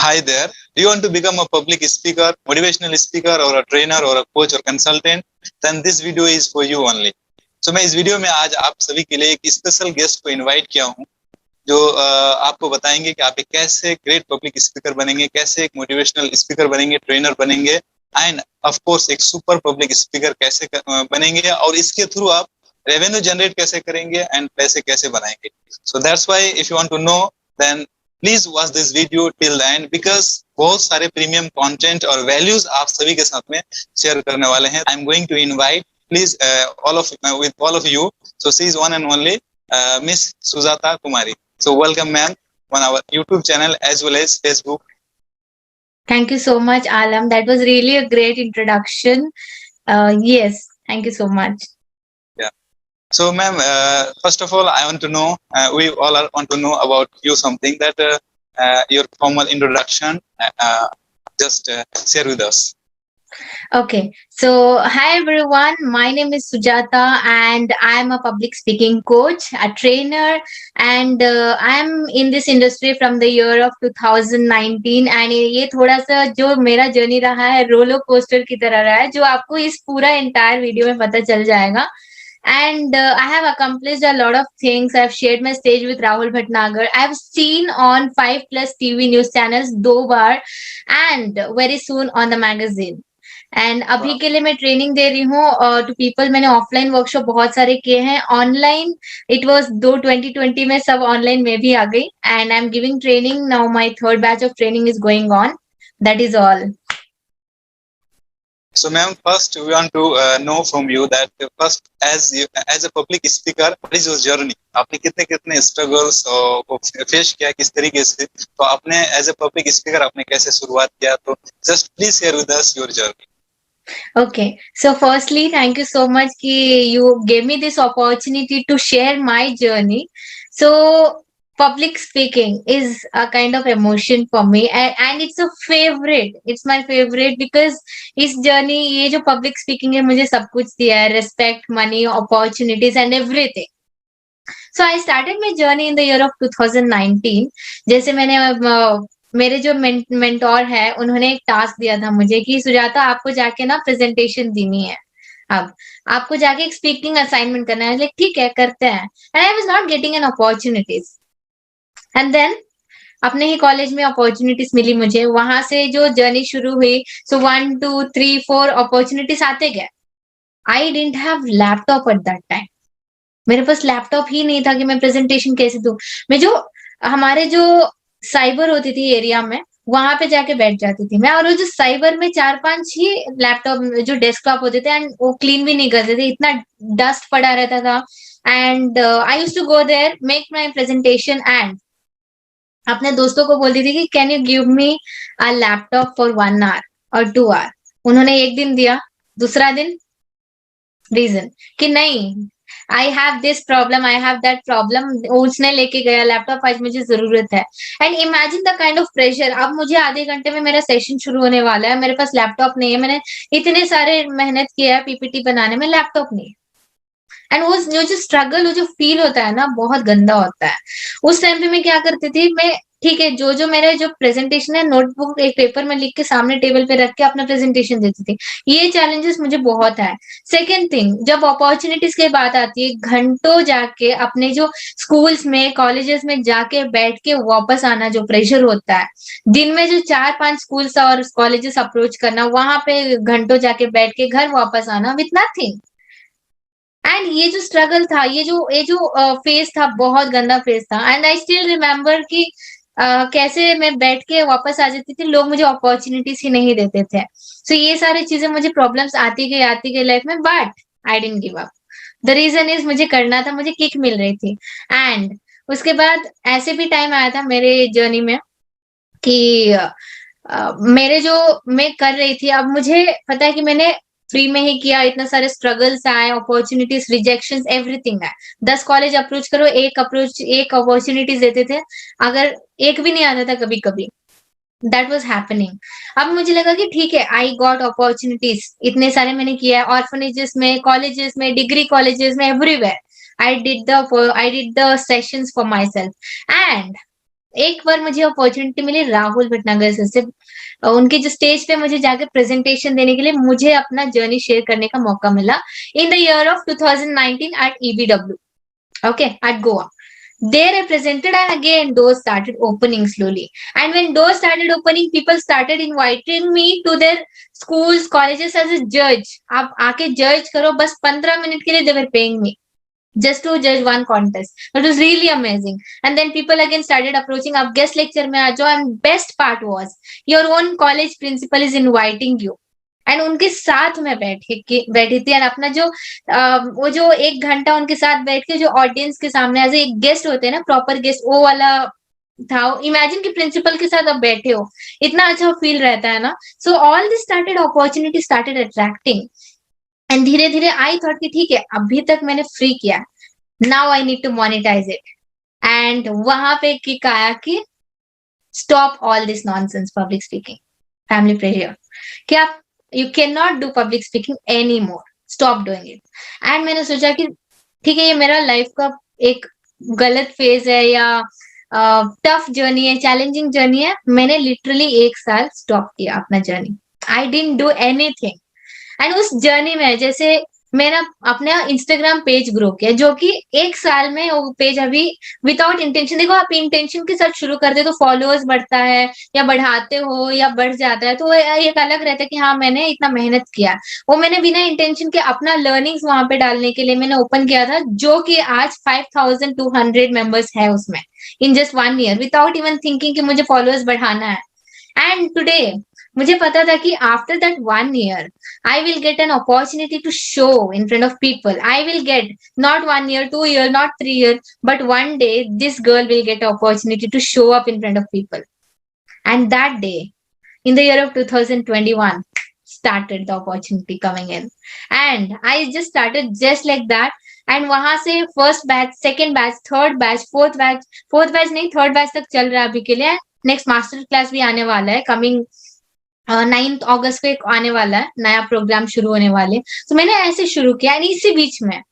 Hi there. Do you want to become a public speaker, motivational speaker, or a trainer, or a coach, or consultant? Then this video is for you only. So मैं इस video में आज आप सभी के लिए एक special guest को इनवाइट किया हूँ जो आपको बताएंगे कि आप एक कैसे ग्रेट पब्लिक स्पीकर बनेंगे, कैसे एक मोटिवेशनल स्पीकर बनेंगे, ट्रेनर बनेंगे एंड ऑफ कोर्स एक सुपर पब्लिक स्पीकर कैसे बनेंगे और इसके थ्रू आप रेवेन्यू जनरेट कैसे करेंगे एंड पैसे कैसे बनाएंगे. So that's why if you want to know then please watch this video till the end because बहुत सारे प्रीमियम कंटेंट और वैल्यूज आप सभी के साथ में शेयर करने वाले हैं. I am going to invite please all of you. So she is one and only Miss Sujata Kumari. So welcome ma'am on our YouTube channel as well as Facebook. Thank you so much, Alam. That was really a great introduction. Yes, thank you so much. Yeah. So ma'am, first of all, I want to know, we all want to know about you something that your formal introduction, just share with us. Okay, so hi everyone, my name is Sujata and I am a public speaking coach, a trainer, and I am in this industry from the year of 2019 and ये थोड़ा सा जो मेरा journey रहा है roller coaster की तरह रहा है जो आपको इस पूरा एंटायर वीडियो में पता चल जाएगा. And I have accomplished a lot of things. I've shared my stage with Rahul Bhatnagar. I've seen on 5+ TV news channels 2 bar and very soon on the magazine. And अभी के लिए मैं training दे रही हूँ टू पीपल. मैंने offline workshop बहुत सारे किए हैं. ऑनलाइन इट वाज 2020 में सब ऑनलाइन में भी आ गई and I am giving training now. My third batch of training is going on. That is all. So ma'am, first we want to know from you that first as a public speaker, what is your journey? आपने कितने struggles face किया किस तरीके से, तो आपने as a public speaker आपने कैसे शुरुआत किया, तो just please share with us your journey. Okay, so firstly thank you so much ki you gave me this opportunity to share my journey. So public speaking is a kind of emotion for me and it's a favorite. It's my favorite because इस journey ये जो public speaking है मुझे सब कुछ दिया है. Respect, money, opportunities and everything. So I started my journey in the year of 2019. जैसे मैंने मेरे जो मेंटोर है उन्होंने एक टास्क दिया था मुझे कि सुजाता आपको जाके ना प्रेजेंटेशन देनी है. अब आपको जाके एक स्पीकिंग असाइनमेंट करना है. ठीक है करते हैं. And I was not getting an opportunities and then अपने ही कॉलेज में अपॉर्चुनिटीज मिली मुझे. वहां से जो जर्नी शुरू हुई. सो 1 2 3 4 अपॉर्चुनिटीज आते गए. I didn't have laptop at that time. मेरे पास लैपटॉप ही नहीं था कि मैं प्रेजेंटेशन कैसे दूं. मैं जो हमारे जो साइबर होती थी एरिया में वहां पे जाके बैठ जाती थी मैं. और वो जो साइबर में 4-5 ही लैपटॉप जो डेस्कटॉप होते थे एंड वो क्लीन भी नहीं करते थे. इतना डस्ट पड़ा रहता था. And I used to go there make my presentation and अपने दोस्तों को बोलती थी कि can you give me a laptop for 1 hour और 2 hour. उन्होंने एक दिन दिया. दूसरा दिन रीजन कि नहीं I have this problem, I have that problem. उसने लेके गया लैपटॉप, आज मुझे जरूरत है. And imagine the kind of pressure. अब मुझे आधे घंटे में मेरा सेशन शुरू होने वाला है. मेरे पास लैपटॉप नहीं है. मैंने इतने सारे मेहनत किया है पीपीटी बनाने में, लैपटॉप नहीं है. एंड वो जो स्ट्रगल, वो जो फील होता है ना बहुत गंदा होता है. उस टाइम पे मैं क्या करती थी, मैं ठीक है जो मेरे जो प्रेजेंटेशन है नोटबुक एक पेपर में लिख के सामने टेबल पे रख के अपना प्रेजेंटेशन देती थी. ये चैलेंजेस मुझे बहुत है. सेकेंड थिंग, जब अपॉर्चुनिटीज की बात आती है, घंटों जाके अपने जो स्कूल्स में कॉलेजेस में जाके बैठ के वापस आना जो प्रेशर होता है. दिन में जो 4-5 स्कूल्स और कॉलेजेस अप्रोच करना, वहां पे घंटों जाके बैठ के घर वापस आना विथ नथिंग. एंड ये जो स्ट्रगल था, ये जो फेज था, बहुत गंदा फेज था. एंड आई स्टिल रिमेम्बर कि कैसे मैं बैठ के वापस आ जाती थी. लोग मुझे अपॉर्चुनिटीज ही नहीं देते थे. सो ये सारी चीजें मुझे प्रॉब्लम्स आती गई लाइफ में. But I didn't give up. The reason is मुझे करना था, मुझे किक मिल रही थी. एंड उसके बाद ऐसे भी टाइम आया था मेरे जर्नी में कि मेरे जो मैं कर रही थी, अब मुझे पता है कि मैंने फ्री में ही किया. इतना सारे स्ट्रगल्स आए, अपॉर्चुनिटीज, रिजेक्शंस, एवरीथिंग आए. 10 कॉलेज अप्रोच करो, एक अपॉर्चुनिटीज देते थे. अगर एक भी नहीं आता था कभी कभी. That was happening. अब मुझे लगा कि ठीक है, आई गॉट अपॉर्चुनिटीज. इतने सारे मैंने किया है ऑर्फनेजेस में, कॉलेजेस में, डिग्री कॉलेजेस में, everywhere. I did the sessions for myself and एक बार मुझे अपॉर्चुनिटी मिली राहुल भटनागर सर से, उनके जो स्टेज पे मुझे जाकर प्रेजेंटेशन देने के लिए मुझे अपना जर्नी शेयर करने का मौका मिला in the year of 2019 at EBW, okay, at Goa. There I presented and again doors started opening slowly. And when doors started opening, people started inviting me to their schools, colleges as a judge. आप आके judge करो, बस 15 minute के लिए they were paying me just to judge one contest. It was really amazing. And then people again started approaching, आप guest lecture में आ जाओ. And best part was your own college principal is inviting you. And उनके साथ में बैठी थी and अपना जो वो जो 1 घंटा उनके साथ बैठ के जो ऑडियंस के सामने एज एक गेस्ट होते हैं ना, प्रॉपर गेस्ट, वो वाला था. इमेजिन कि प्रिंसिपल के साथ आप बैठे हो, इतना अच्छा फील रहता है ना. So all this started, opportunity started attracting and धीरे धीरे आई थॉट कि ठीक है, अभी तक मैंने फ्री किया, now I need to monetize it. And वहां पे किक आया कि stop all this nonsense public speaking, family pressure, कि आप you cannot do public speaking anymore, stop doing it. And मैंने सोचा कि ठीक है, ये मेरा लाइफ का एक गलत फेज है या टफ जर्नी है, चैलेंजिंग जर्नी है. मैंने लिटरली 1 साल स्टॉप किया अपना journey. I didn't do anything. And उस जर्नी में जैसे मैंने अपना इंस्टाग्राम पेज ग्रो किया, जो कि 1 साल में वो पेज अभी विदाउट इंटेंशन, देखो आप इंटेंशन के साथ शुरू करते तो फॉलोअर्स बढ़ता है या बढ़ाते हो या बढ़ जाता है, तो एक अलग रहता है कि हाँ मैंने इतना मेहनत किया. वो मैंने बिना इंटेंशन के अपना लर्निंग्स वहां पे डालने के लिए मैंने ओपन किया था, जो कि आज 5200 मेंबर्स है उसमें in just 1 year, without even thinking कि मुझे फॉलोअर्स बढ़ाना है. एंड टुडे मुझे पता था कि after that 1 year I will get an opportunity to show in front of people. I will get not 1 year, 2 year, not 3 year, but one day this girl will get an opportunity to show up in front of people. And that day, in the year of 2021, started the opportunity coming in. And I just started just like that. And वहां से first batch, second batch, third batch, fourth batch नहीं, third batch तक चल रहा है अभी के लिए. Next master class भी आने वाला है, coming 9 अगस्त को एक आने वाला है, नया प्रोग्राम शुरू होने वाले. तो मैंने ऐसे शुरू किया. एंड इसी बीच में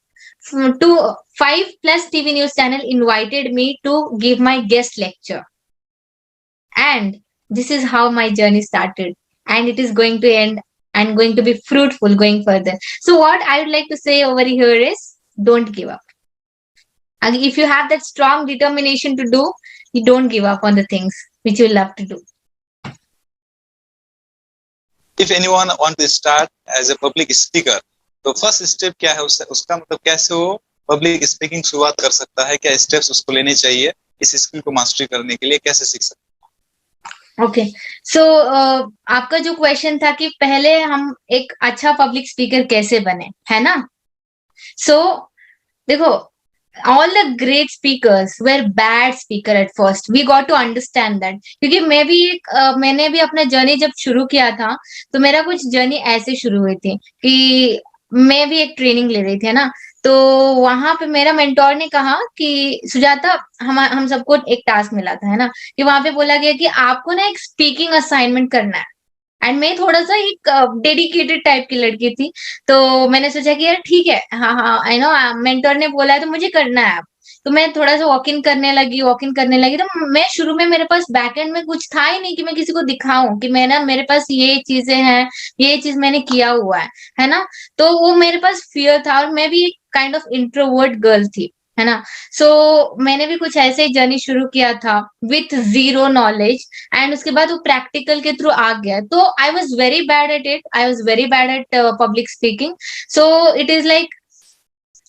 5+ TV news channel invited me to give my guest lecture. And this is how my journey started and it is going to end and going to be fruitful going further. So what I would like to say over here is, don't give up. And if you have that strong determination to do, you don't give up on the things which you love to do. If anyone want to start as a public speaker, तो first step क्या है, उसका मतलब कैसे वो public speaking शुरुआत कर सकता है, क्या स्टेप्स उसको लेने चाहिए इस स्किल को मास्टरी करने के लिए, कैसे सीख सकता है? ओके, सो आपका जो क्वेश्चन था कि पहले हम एक अच्छा पब्लिक स्पीकर कैसे बने, है ना. सो देखो, all the great speakers were bad speaker at first. We got to understand that. क्योंकि मैंने भी अपना जर्नी जब शुरू किया था, तो मेरा कुछ जर्नी ऐसे शुरू हुई थी कि मैं भी एक ट्रेनिंग ले रही थी ना. तो वहां पे मेरा मेंटोर ने कहा कि सुजाता, हम सबको एक टास्क मिला था, है ना, कि वहां पे बोला गया कि आपको ना एक स्पीकिंग असाइनमेंट करना है. एंड मैं थोड़ा सा एक डेडिकेटेड टाइप की लड़की थी, तो मैंने सोचा कि यार ठीक है, हाँ आई नो, मेंटर ने बोला है तो मुझे करना है. तो मैं थोड़ा सा वॉक इन करने लगी. तो मैं शुरू में, मेरे पास बैकएंड में कुछ था ही नहीं कि मैं किसी को दिखाऊं कि मेरे पास ये चीजें हैं, ये चीज मैंने किया हुआ है ना. तो वो मेरे पास फियर था, और मैं भी एक काइंड ऑफ इंट्रोवर्ट गर्ल थी, है ना. सो मैंने भी कुछ ऐसे ही जर्नी शुरू किया था विथ जीरो नॉलेज. एंड उसके बाद वो प्रैक्टिकल के थ्रू आ गया. तो I was very bad at it. I was very bad at public speaking. So it is like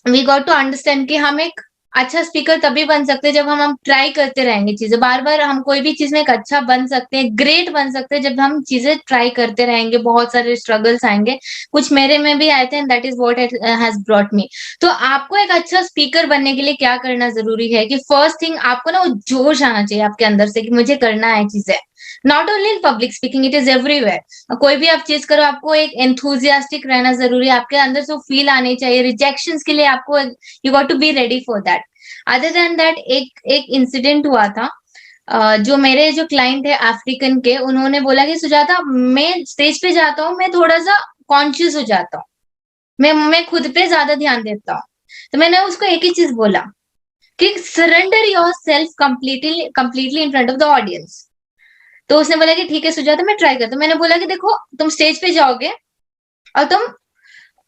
we got to understand कि हम एक अच्छा स्पीकर तभी बन सकते हैं जब हम ट्राई करते रहेंगे चीजें. बार बार हम कोई भी चीज में एक अच्छा बन सकते हैं, ग्रेट बन सकते हैं, जब हम चीजें ट्राई करते रहेंगे. बहुत सारे स्ट्रगल्स आएंगे, कुछ मेरे में भी आए थे, and that is what has brought me. तो आपको एक अच्छा स्पीकर बनने के लिए क्या करना जरूरी है कि फर्स्ट थिंग, आपको ना वो जोश आना चाहिए आपके अंदर से कि मुझे करना है चीजें. Not only in public speaking, it is everywhere. कोई भी आप चीज करो, आपको एक एंथुजियास्टिक रहना जरूरी है. आपके अंदर से फील आनी चाहिए. रिजेक्शंस के लिए आपको, you got to be ready for that. Other than that, एक इंसिडेंट हुआ था. जो मेरे जो क्लाइंट है अफ्रीकन के, उन्होंने बोला कि सुजाता, मैं स्टेज पे जाता हूँ, मैं थोड़ा सा कॉन्शियस हो जाता हूँ, मैं खुद पे ज्यादा ध्यान देता हूँ. तो मैंने उसको एक ही चीज बोला कि surrender yourself completely in front of the audience. तो उसने बोला कि ठीक है सुजाता, मैं ट्राई करता हूँ। मैंने बोला कि देखो, तुम स्टेज पे जाओगे और तुम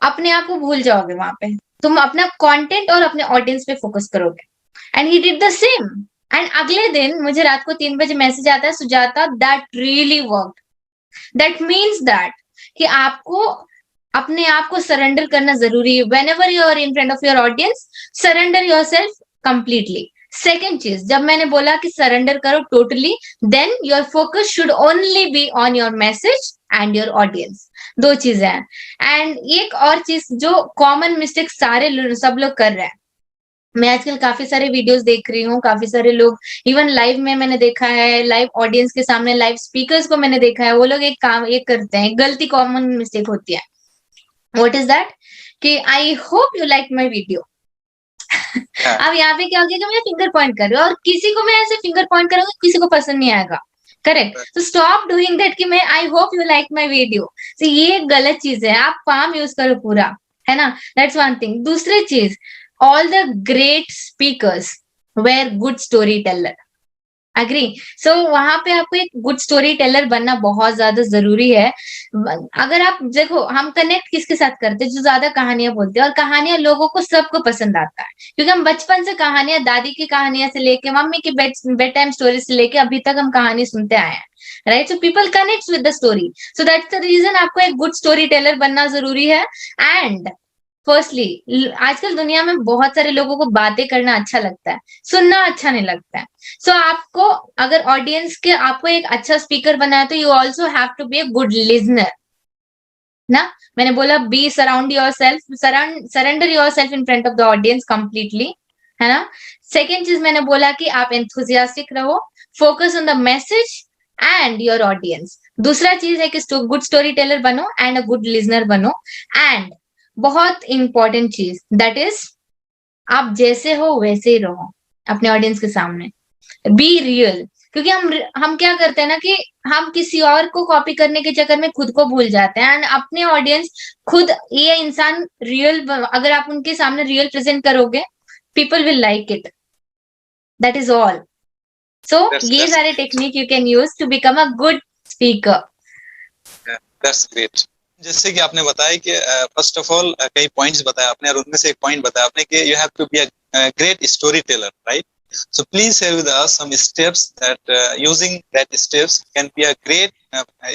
अपने आप को भूल जाओगे वहां पे, तुम अपना कंटेंट और अपने ऑडियंस पे फोकस करोगे। And he did the same. And अगले दिन मुझे रात को 3 बजे मैसेज आता है, Sujata that really worked. That means that कि आपको अपने आप को सरेंडर करना जरूरी है। Whenever you are in front of your audience, surrender yourself completely. Second चीज, जब मैंने बोला कि सरेंडर करो totally, then your focus should only be on your message and your audience. दो चीजें हैं। एंड एक और चीज जो कॉमन मिस्टेक सब लोग कर रहे हैं, मैं आजकल काफी सारे वीडियोस देख रही हूँ, काफी सारे लोग इवन लाइव में मैंने देखा है, लाइव ऑडियंस के सामने लाइव स्पीकर्स को मैंने देखा है, वो लोग एक काम ये करते हैं, गलती कॉमन मिस्टेक होती है। What is that? कि I hope you like my video. अब यहाँ पे क्या हो गया कि मैं फिंगर पॉइंट कर रही हूँ और किसी को मैं ऐसे फिंगर पॉइंट करूंगी, किसी को पसंद नहीं आएगा। करेक्ट? तो स्टॉप डूइंग दैट कि मैं आई hope you like my video. तो ये गलत चीज है, आप पाम यूज करो पूरा, है ना? That's one thing. दूसरी चीज, all the great speakers were good storyteller. Agree? So वहां पे आपको एक गुड स्टोरी टेलर बनना बहुत ज्यादा जरूरी है। अगर आप देखो, हम कनेक्ट किसके साथ करते हैं? जो ज्यादा कहानियां बोलते हैं, और कहानियां लोगों को सबको पसंद आता है, क्योंकि हम बचपन से कहानियां, दादी की कहानियां से लेके मम्मी की बेड टाइम स्टोरी से लेके अभी तक हम कहानी सुनते आए हैं, right? So people connect with the story. So that's the reason आपको एक गुड स्टोरी टेलर बनना जरूरी है। एंड फर्स्टली, आजकल दुनिया में बहुत सारे लोगों को बातें करना अच्छा लगता है, सुनना अच्छा नहीं लगता है। सो आपको, अगर ऑडियंस के आपको एक अच्छा स्पीकर बनाया, तो you also have to be a good listener ना। मैंने बोला be surround yourself, surrender yourself in front of the audience completely, है ना। सेकेंड चीज मैंने बोला कि आप एंथुजियास्टिक रहो, focus on the message and your audience. दूसरा चीज है कि गुड स्टोरी टेलर बनो एंड अ गुड लिजनर बनो। एंड बहुत इंपॉर्टेंट चीज, दैट इज आप जैसे हो वैसे ही रहो अपने ऑडियंस के सामने। Be real. क्योंकि हम क्या करते हैं ना कि हम किसी और को कॉपी करने के चक्कर में खुद को भूल जाते हैं। एंड अपने ऑडियंस, खुद ये इंसान रियल, अगर आप उनके सामने रियल प्रेजेंट करोगे, people will like it. That is all. So ये सारे technique you can use to become a good speaker. That's great. जैसे कि आपने बताया कि फर्स्ट ऑफ ऑल कई पॉइंट्स बताया आपने, और उनमें से एक पॉइंट बताया आपने कि you have to be a great storyteller, right? So please share with us some steps that using that steps can be a great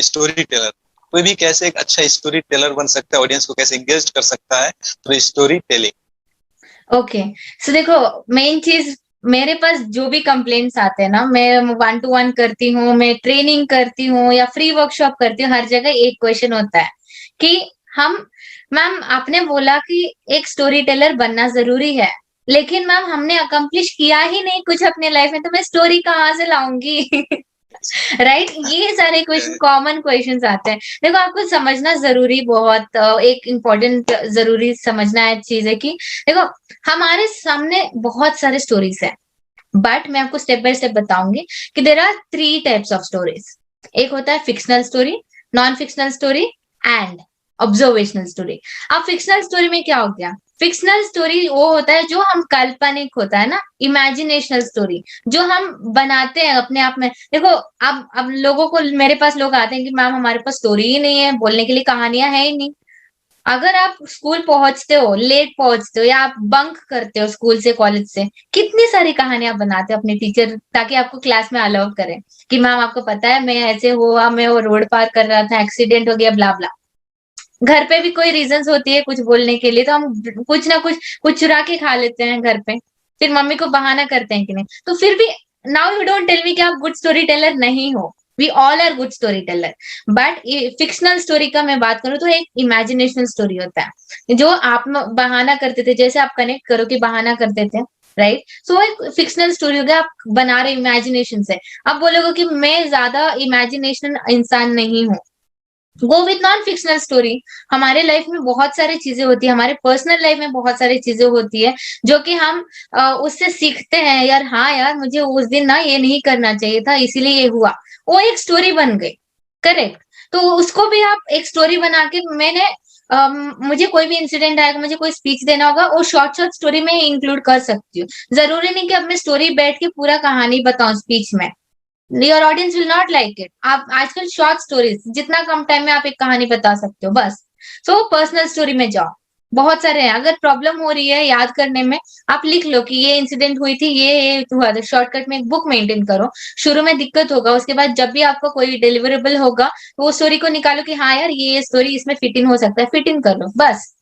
storyteller. कोई भी कैसे एक अच्छा स्टोरी टेलर बन सकता है, ऑडियंस को कैसे एंगेज कर सकता है थ्रू स्टोरी टेलिंग। ओके, सो देखो, मेन चीज, मेरे पास जो भी कंप्लेंट्स आते हैं ना, मैं 1-to-1 करती हूँ, मैं ट्रेनिंग करती हूँ या फ्री वर्कशॉप करती हूँ, हर जगह एक क्वेश्चन होता है कि मैम आपने बोला कि एक स्टोरी टेलर बनना जरूरी है, लेकिन मैम हमने अकम्प्लिश किया ही नहीं कुछ अपने लाइफ में, तो मैं स्टोरी कहाँ से लाऊंगी? राइट? ये सारे क्वेश्चन, कॉमन क्वेश्चंस आते हैं। देखो, आपको समझना जरूरी, बहुत एक इम्पोर्टेंट जरूरी समझना है चीज है कि देखो, हमारे सामने बहुत सारे स्टोरीज है, बट मैं आपको स्टेप बाय स्टेप बताऊंगी कि there are 3 types of stories. एक होता है fictional story, non fictional story and observational story. अब फिक्शनल स्टोरी में क्या हो गया? फिक्शनल स्टोरी वो होता है जो हम काल्पनिक होता है ना, इमेजिनेशनल स्टोरी जो हम बनाते हैं अपने आप में। देखो, अब लोगों को, मेरे पास लोग आते हैं कि मैम हमारे पास स्टोरी ही नहीं है, बोलने के लिए कहानियां है ही नहीं। अगर आप स्कूल पहुंचते हो, लेट पहुंचते हो, या आप बंक करते हो स्कूल से, कॉलेज से, कितनी सारी कहानियां बनाते हो अपने टीचर ताकि आपको क्लास में अलाउ करें कि मैम आपको पता है मैं ऐसे हुआ, मैं वो रोड पार कर रहा था, एक्सीडेंट हो गया, ब्ला ब्ला। घर पे भी कोई रीजंस होती है कुछ बोलने के लिए, तो हम कुछ ना कुछ चुरा के खा लेते हैं घर पे, फिर मम्मी को बहाना करते हैं कि नहीं। तो फिर भी, now you don't tell me कि आप गुड स्टोरी टेलर नहीं हो। We all are good storyteller. But fictional story का मैं बात करूं तो एक इमेजिनेशनल स्टोरी होता है जो आप बहाना करते थे, जैसे आप कनेक्ट करो कि बहाना करते थे, राइट? सो एक फिक्शनल स्टोरी हो गया, आप बना रहे इमेजिनेशन से। अब बोलोगे कि मैं ज्यादा इमेजिनेशन इंसान नहीं हूँ, go with non fictional story. हमारे लाइफ में बहुत सारी चीजें होती है, हमारे पर्सनल लाइफ में बहुत सारी चीजें होती है जो कि हम उससे सीखते हैं, यार हाँ यार मुझे उस दिन ना ये नहीं करना चाहिए था, इसीलिए ये हुआ, वो एक स्टोरी बन गई। करेक्ट? तो उसको भी आप एक स्टोरी बना के, मैंने मुझे कोई भी इंसिडेंट आएगा, मुझे कोई स्पीच देना होगा, वो शॉर्ट शॉर्ट स्टोरी में ही इंक्लूड कर सकती हूँ। जरूरी नहीं कि अब मैं स्टोरी बैठ के पूरा कहानी बताऊं स्पीच में। Your audience will not like it. आप आजकल शॉर्ट स्टोरीज जितना कम टाइम में आप एक कहानी बता सकते हो बस। सो पर्सनल स्टोरी में जाओ, बहुत सारे हैं। अगर प्रॉब्लम हो रही है याद करने में, आप लिख लो कि ये इंसिडेंट हुई थी, ये हुआ था। शॉर्टकट में एक बुक मेंटेन करो। शुरू में दिक्कत होगा, उसके बाद जब भी आपको कोई डिलीवरेबल होगा तो वो स्टोरी को निकालो कि हाँ यार ये स्टोरी इसमें फिट इन हो सकता है, फिट इन कर लो बस।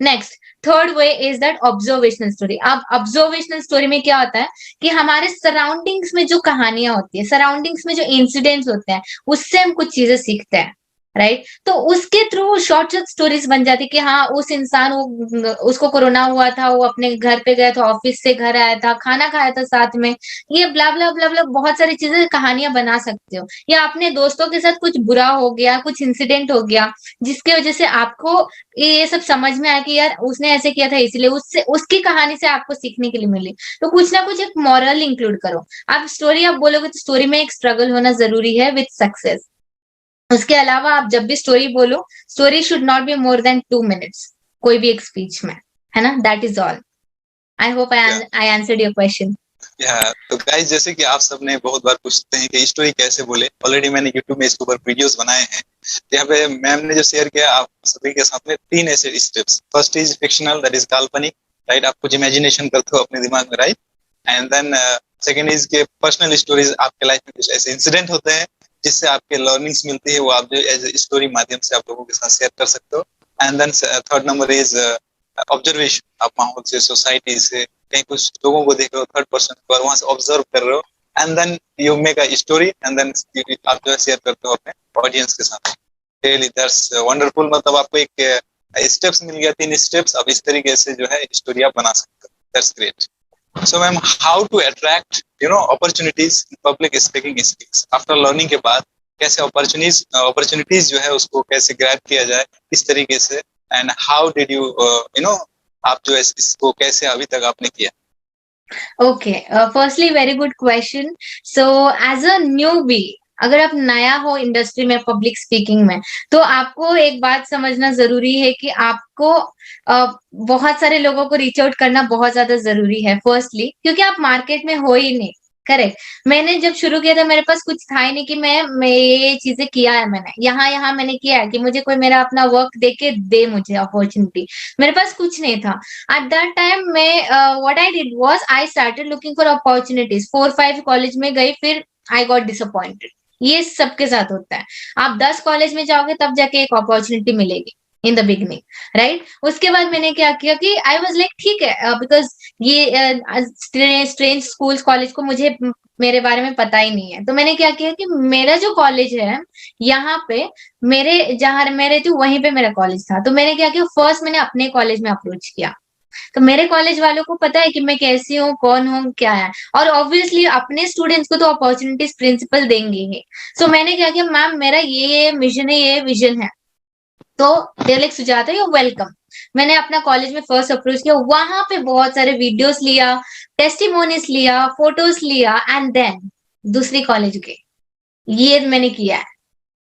Next, third way is that observational story. अब ऑब्जर्वेशनल स्टोरी में क्या होता है कि हमारे सराउंडिंग्स में जो कहानियां होती है, सराउंडिंग्स में जो इंसिडेंट्स होते हैं, उससे हम कुछ चीजें सीखते हैं, राइट। तो उसके थ्रू शॉर्ट शॉर्ट स्टोरीज बन जाती कि हाँ उस इंसान उसको कोरोना हुआ था, वो अपने घर पे गया था, ऑफिस से घर आया था, खाना खाया था साथ में, ये ब्ला ब्ला ब्ला ब्ला, बहुत सारी चीजें कहानियां बना सकते हो। या अपने दोस्तों के साथ कुछ बुरा हो गया, कुछ इंसिडेंट हो गया जिसके वजह से आपको ये सब समझ में आया कि यार उसने ऐसे किया था, इसलिए उससे उसकी कहानी से आपको सीखने के लिए मिली। तो कुछ ना कुछ एक मॉरल इंक्लूड करो। आप स्टोरी आप बोलोगे तो स्टोरी में एक स्ट्रगल होना जरूरी है विथ सक्सेस। उसके अलावा आप जब भी स्टोरी बोलो, story should not be more than 2 minutes, कोई भी एक स्पीच में, है ना। That is all. I hope I answered your question. तो गाइस, जैसे कि आप सबने बहुत बार पूछते हैं कि स्टोरी कैसे बोले, ऑलरेडी मैंने यूट्यूब में इसके ऊपर वीडियोस बनाए हैं। यहाँ पे मैम ने जो शेयर किया आप सभी के सामने 3 ऐसे steps. First is fictional, that is काल्पनिक, राइट। आप कुछ इमेजिनेशन करते हो अपने दिमाग में, right. And then second is के पर्सनल स्टोरीज, आपके लाइफ में कुछ ऐसे इंसिडेंट होते हैं जिससे आपके लर्निंग्स मिलती है, वो आप जो एज स्टोरी माध्यम से आप लोगों के साथ शेयर कर सकते हो। And then third number is observation. आप माहौल से, सोसाइटी से, कहीं कुछ लोगों को देख रहे हो थर्ड पर्सन पर, वहां से ऑब्जर्व कर रहे हो, and then you make a story, and then आप जो है शेयर करते हो अपने ऑडियंस के साथ। Really that's wonderful. मतलब आपको एक स्टेप्स मिल गया, 3 स्टेप्स। अब इस तरीके से जो है स्टोरी आप बना सकते हो। That's great. So ma'am, how to attract opportunities in public speaking skills? After learning के बाद कैसे अपॉर्चुनिटीज जो है उसको कैसे ग्रैब किया जाए, इस तरीके से, एंड हाउ डिड यू आप जो है इसको कैसे अभी तक आपने किया? Okay, firstly very good question. So as a newbie, अगर आप नया हो इंडस्ट्री में पब्लिक स्पीकिंग में, तो आपको एक बात समझना जरूरी है कि आपको बहुत सारे लोगों को रीच आउट करना बहुत ज्यादा जरूरी है। फर्स्टली क्योंकि आप मार्केट में हो ही नहीं, करेक्ट। मैंने जब शुरू किया था मेरे पास कुछ था ही नहीं कि मैं ये चीजें किया है, मैंने यहाँ यहाँ मैंने किया है कि मुझे कोई मेरा अपना वर्क दे के दे मुझे अपॉर्चुनिटी। मेरे पास कुछ नहीं था at that time। मैं what I did was I started looking for opportunities। 4-5 college में गई, फिर I got disappointed। ये सबके साथ होता है। आप 10 कॉलेज में जाओगे तब जाके एक अपॉर्चुनिटी मिलेगी इन द बिगनिंग, राइट। उसके बाद मैंने क्या किया कि आई वाज लाइक ठीक है, बिकॉज ये स्ट्रेंज स्कूल्स कॉलेज को मुझे मेरे बारे में पता ही नहीं है। तो मैंने क्या किया कि मेरा जो कॉलेज है यहाँ पे, मेरे जहां मैं रहती हूँ वहीं पे मेरा कॉलेज था। तो मैंने क्या किया, फर्स्ट मैंने अपने कॉलेज में अप्रोच किया। तो मेरे कॉलेज वालों को पता है कि मैं कैसी हूँ, कौन हूँ, क्या है। और ऑब्वियसली अपने स्टूडेंट्स को तो अपॉर्चुनिटीज प्रिंसिपल देंगे ही। सो मैंने क्या किया, मैम मेरा ये मिशन है, ये विजन है। तो there like Sujata you welcome. मैंने अपना कॉलेज में फर्स्ट अप्रोच किया, वहां पे बहुत सारे वीडियोस लिया, टेस्टिमोनीज लिया, फोटोज लिया, एंड देन दूसरी कॉलेज गए। ये मैंने किया है